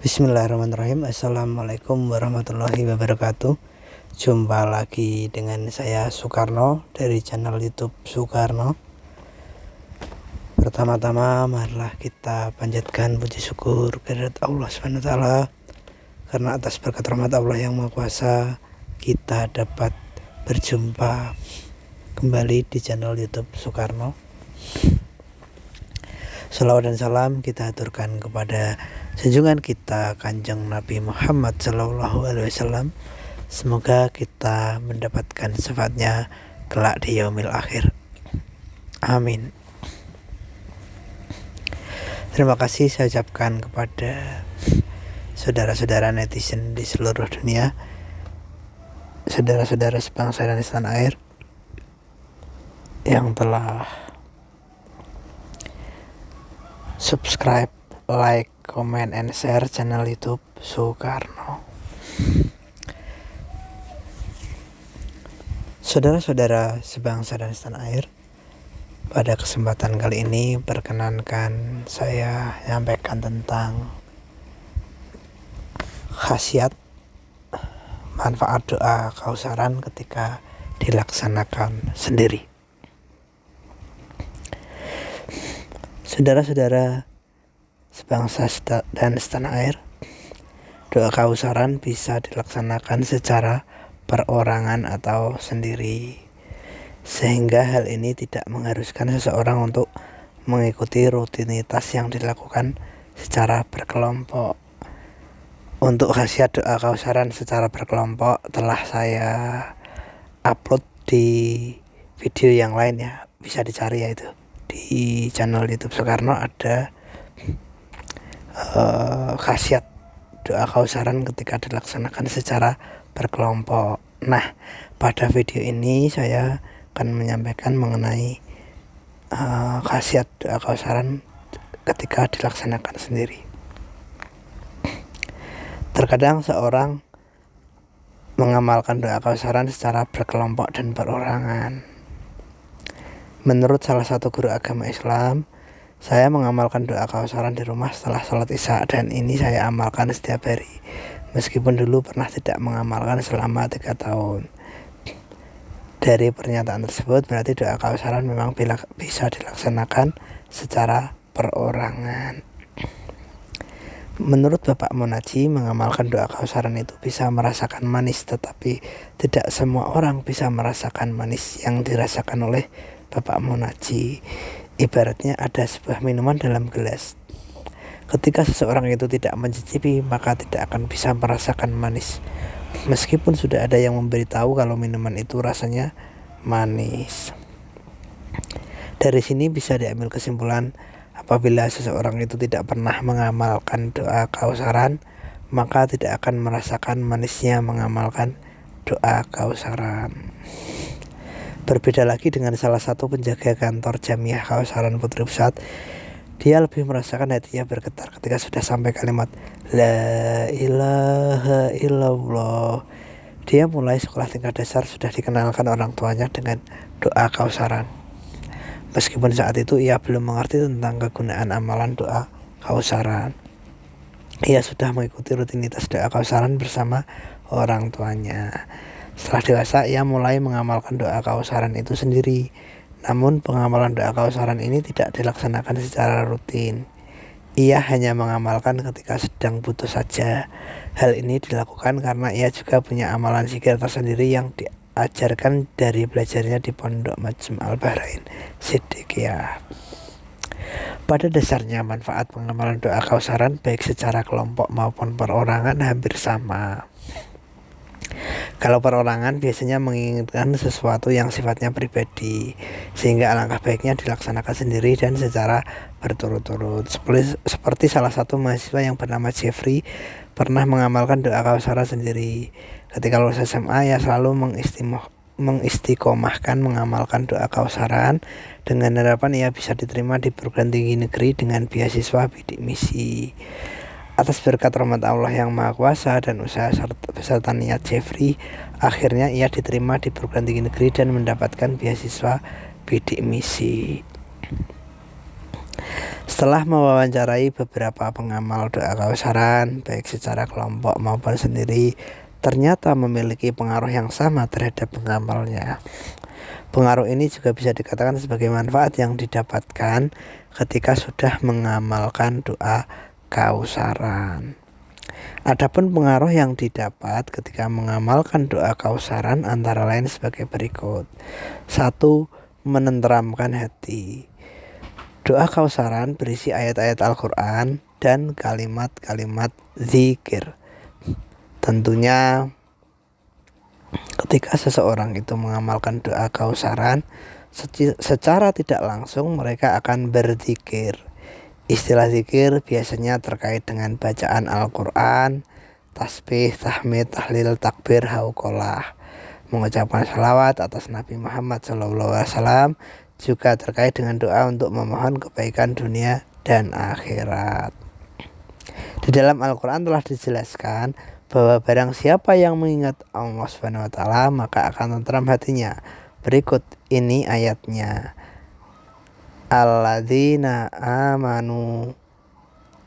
Bismillahirrahmanirrahim. Assalamualaikum warahmatullahi wabarakatuh. Jumpa lagi dengan saya Soekarno dari channel YouTube Soekarno. Pertama-tama marilah kita panjatkan puji syukur kehadirat Allah SWT, karena atas berkat rahmat Allah yang Maha Kuasa kita dapat berjumpa kembali di channel YouTube Soekarno. Salawat dan salam kita aturkan kepada junjungan kita Kanjeng Nabi Muhammad SAW. Semoga kita mendapatkan syafaatnya kelak di yaumil akhir. Amin. Terima kasih saya ucapkan kepada saudara-saudara netizen di seluruh dunia, saudara-saudara sebangsa dan setanah air yang telah subscribe, like, comment, and share channel YouTube Soekarno. Saudara-saudara sebangsa dan setanah air, pada kesempatan kali ini perkenankan saya menyampaikan tentang khasiat manfaat doa kausaran ketika dilaksanakan sendiri. Saudara-saudara sebangsa dan setanah air, doa kausaran bisa dilaksanakan secara perorangan atau sendiri, sehingga hal ini tidak mengharuskan seseorang untuk mengikuti rutinitas yang dilakukan secara berkelompok. Untuk khasiat doa kausaran secara berkelompok telah saya upload di video yang lain ya, bisa dicari ya, itu di channel YouTube Soekarno ada khasiat doa kausaran ketika dilaksanakan secara berkelompok. Nah, pada video ini saya akan menyampaikan mengenai khasiat doa kausaran ketika dilaksanakan sendiri. Terkadang seorang mengamalkan doa kausaran secara berkelompok dan perorangan. Menurut salah satu guru agama Islam, saya mengamalkan doa kausaran di rumah setelah sholat isya, dan ini saya amalkan setiap hari, meskipun dulu pernah tidak mengamalkan selama 3 tahun. Dari pernyataan tersebut berarti doa kausaran memang bisa dilaksanakan secara perorangan. Menurut Bapak Munaji, mengamalkan doa kausaran itu bisa merasakan manis, tetapi tidak semua orang bisa merasakan manis yang dirasakan oleh Bapak Munaji. Ibaratnya ada sebuah minuman dalam gelas. Ketika seseorang itu tidak mencicipi, maka tidak akan bisa merasakan manis, meskipun sudah ada yang memberitahu kalau minuman itu rasanya manis. Dari sini bisa diambil kesimpulan, apabila seseorang itu tidak pernah mengamalkan doa kausaran, maka tidak akan merasakan manisnya mengamalkan doa kausaran. Berbeda lagi dengan salah satu penjaga kantor Jamiah Kausaran Putri Pusat. Dia lebih merasakan hatinya bergetar ketika sudah sampai kalimat La ilaha illallah. Dia mulai sekolah tingkat dasar sudah dikenalkan orang tuanya dengan doa kausaran. Meskipun saat itu ia belum mengerti tentang kegunaan amalan doa kausaran, ia sudah mengikuti rutinitas doa kausaran bersama orang tuanya. Setelah dewasa, ia mulai mengamalkan doa kausaran itu sendiri. Namun pengamalan doa kausaran ini tidak dilaksanakan secara rutin. Ia hanya mengamalkan ketika sedang butuh saja. Hal ini dilakukan karena ia juga punya amalan zikir tersendiri yang diajarkan dari belajarnya di Pondok Majmu' Al-Bahrain Siddiqiyah. Pada dasarnya manfaat pengamalan doa kausaran baik secara kelompok maupun perorangan hampir sama. Kalau perorangan biasanya menginginkan sesuatu yang sifatnya pribadi, sehingga alangkah baiknya dilaksanakan sendiri dan secara berturut-turut. Seperti salah satu mahasiswa yang bernama Jeffrey pernah mengamalkan doa kausaran sendiri. Ketika lulus SMA, ia selalu mengistiqomahkan mengamalkan doa kausaran dengan harapan ia bisa diterima di perguruan tinggi negeri dengan beasiswa bidik misi. Atas berkat rahmat Allah yang Maha Kuasa dan usaha beserta niat Jeffrey, akhirnya ia diterima di perguruan tinggi negeri dan mendapatkan beasiswa bidik misi. Setelah mewawancarai beberapa pengamal doa kausaran baik secara kelompok maupun sendiri, ternyata memiliki pengaruh yang sama terhadap pengamalnya. Pengaruh ini juga bisa dikatakan sebagai manfaat yang didapatkan ketika sudah mengamalkan doa kausaran. Adapun pengaruh yang didapat ketika mengamalkan doa kausaran antara lain sebagai berikut. 1. Menenteramkan hati. Doa kausaran berisi ayat-ayat Al-Quran dan kalimat-kalimat zikir. Tentunya ketika seseorang itu mengamalkan doa kausaran, secara tidak langsung mereka akan berzikir. Istilah zikir biasanya terkait dengan bacaan Al-Quran, tasbih, tahmid, tahlil, takbir, hauqolah, mengucapkan salawat atas Nabi Muhammad SAW, juga terkait dengan doa untuk memohon kebaikan dunia dan akhirat. Di dalam Al-Quran telah dijelaskan bahwa barang siapa yang mengingat Allah SWT maka akan tentram hatinya. Berikut ini ayatnya. Alladzina amanu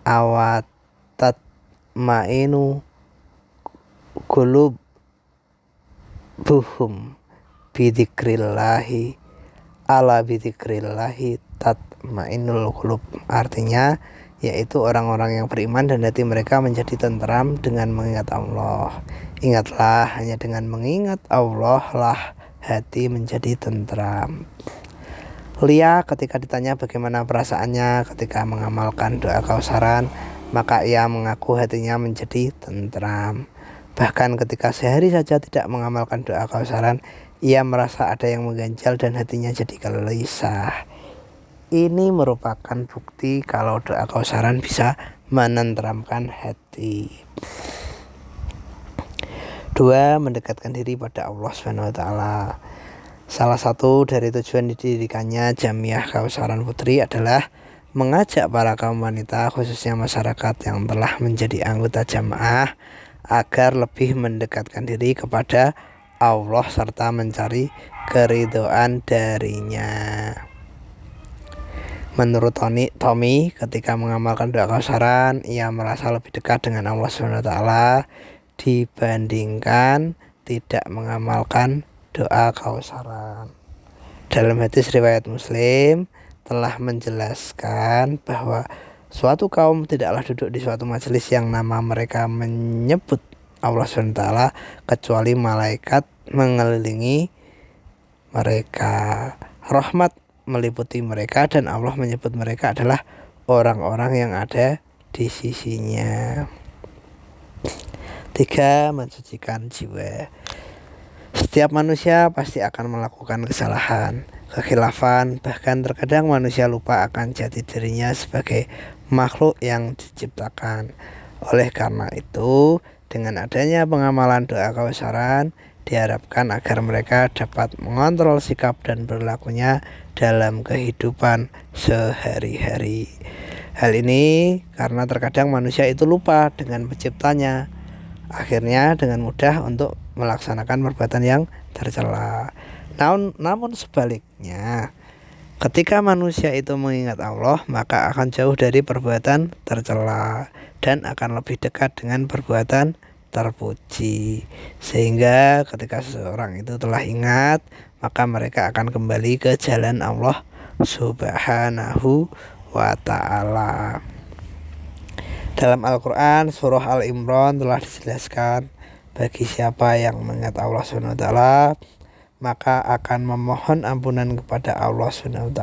awatatmainu qulubuhum bidzikrillahi ala bidzikrillahi tatmainul qulub. Artinya yaitu orang-orang yang beriman dan hati mereka menjadi tentram dengan mengingat Allah. Ingatlah, hanya dengan mengingat Allah lah hati menjadi tentram. Lia ketika ditanya bagaimana perasaannya ketika mengamalkan doa kausaran, maka ia mengaku hatinya menjadi tentram. Bahkan ketika sehari saja tidak mengamalkan doa kausaran, ia merasa ada yang mengganjal dan hatinya jadi gelisah. Ini merupakan bukti kalau doa kausaran bisa menenteramkan hati. 2. Mendekatkan diri pada Allah SWT. Salah satu dari tujuan didirikannya Jamiah Kausaran Putri adalah mengajak para kaum wanita, khususnya masyarakat yang telah menjadi anggota jamaah, agar lebih mendekatkan diri kepada Allah serta mencari keridhaan darinya. Menurut Tommy, ketika mengamalkan doa kausaran, ia merasa lebih dekat dengan Allah SWT dibandingkan tidak mengamalkan doa kausaran. Dalam hadis riwayat Muslim telah menjelaskan bahwa suatu kaum tidaklah duduk di suatu majelis yang nama mereka menyebut Allah SWT kecuali malaikat mengelilingi mereka, rahmat meliputi mereka, dan Allah menyebut mereka adalah orang-orang yang ada di sisinya. 3. Mensucikan jiwa. Setiap manusia pasti akan melakukan kesalahan, kekhilafan, bahkan terkadang manusia lupa akan jati dirinya sebagai makhluk yang diciptakan. Oleh karena itu, dengan adanya pengamalan doa kausaran, diharapkan agar mereka dapat mengontrol sikap dan perilakunya dalam kehidupan sehari-hari. Hal ini karena terkadang manusia itu lupa dengan penciptanya, akhirnya dengan mudah untuk melaksanakan perbuatan yang tercela. Namun sebaliknya, ketika manusia itu mengingat Allah, maka akan jauh dari perbuatan tercela dan akan lebih dekat dengan perbuatan terpuji. Sehingga ketika seseorang itu telah ingat, maka mereka akan kembali ke jalan Allah Subhanahu wa ta'ala. Dalam Al-Quran surah Al-Imran telah dijelaskan, bagi siapa yang mengingat Allah SWT maka akan memohon ampunan kepada Allah SWT.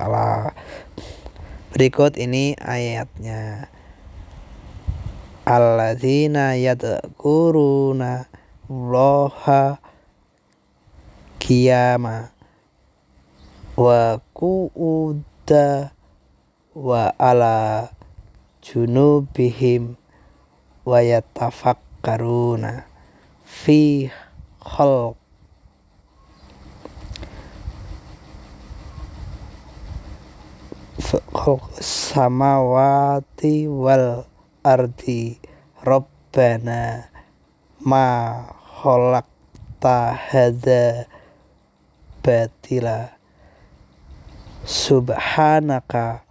Berikut ini ayatnya. Alladzina yadhkuruna Allaha qiyama wa qu'uda wa ala junubihim wa yatafakkaruna fi khalq samawati wal ardi rabbana ma khalaqta hadza batila subhanaka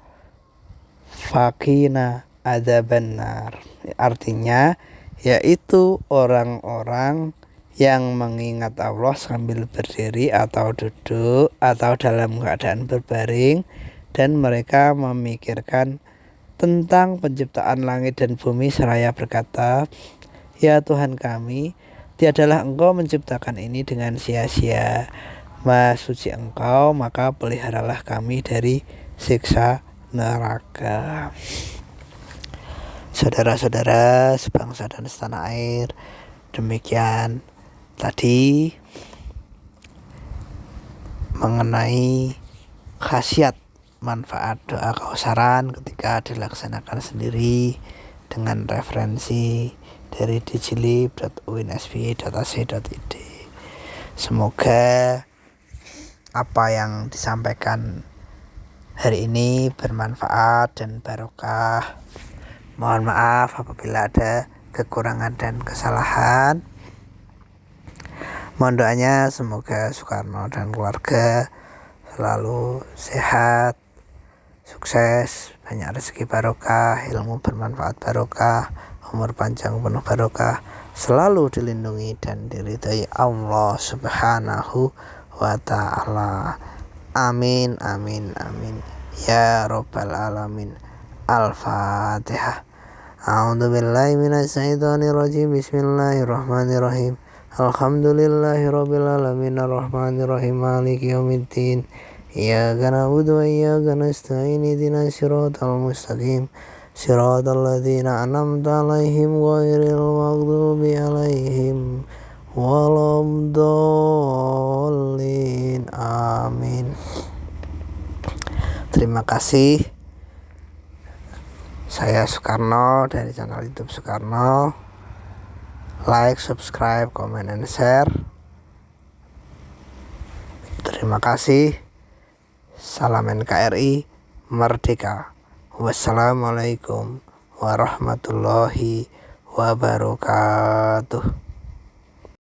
faqina adzabannar. Artinya yaitu orang-orang yang mengingat Allah sambil berdiri atau duduk atau dalam keadaan berbaring, dan mereka memikirkan tentang penciptaan langit dan bumi seraya berkata, ya Tuhan kami, tiadalah Engkau menciptakan ini dengan sia-sia. Maha suci Engkau, maka peliharalah kami dari siksa neraka. Saudara-saudara sebangsa dan setanah air, demikian tadi mengenai khasiat manfaat doa kausaran ketika dilaksanakan sendiri dengan referensi dari digilib.uinsb.ac.id. Semoga apa yang disampaikan hari ini bermanfaat dan barokah. Mohon maaf apabila ada kekurangan dan kesalahan. Mohon doanya semoga Soekarno dan keluarga selalu sehat, sukses, banyak rezeki barokah, ilmu bermanfaat barokah, umur panjang penuh barokah, selalu dilindungi dan diridhai Allah Subhanahu wa ta'ala. Amin amin amin ya rabbal alamin. Al-Fatihah. A'udzubillahi minasyaitonirrajim. Bismillahirrahmanirrahim. Alhamdulillahirabbil alamin arrahmanirrahim maliki yaumiddin. Iyyaka na'budu wa iyyaka nasta'in ihdinas siratal mustaqim siratal ladzina an'amta 'alaihim ghairil maghdubi 'alaihim waladdallin. Amin. Terima kasih. Saya Soekarno dari channel YouTube Soekarno. Like, subscribe, comment, and share. Terima kasih. Salam NKRI Merdeka. Wassalamualaikum warahmatullahi wabarakatuh.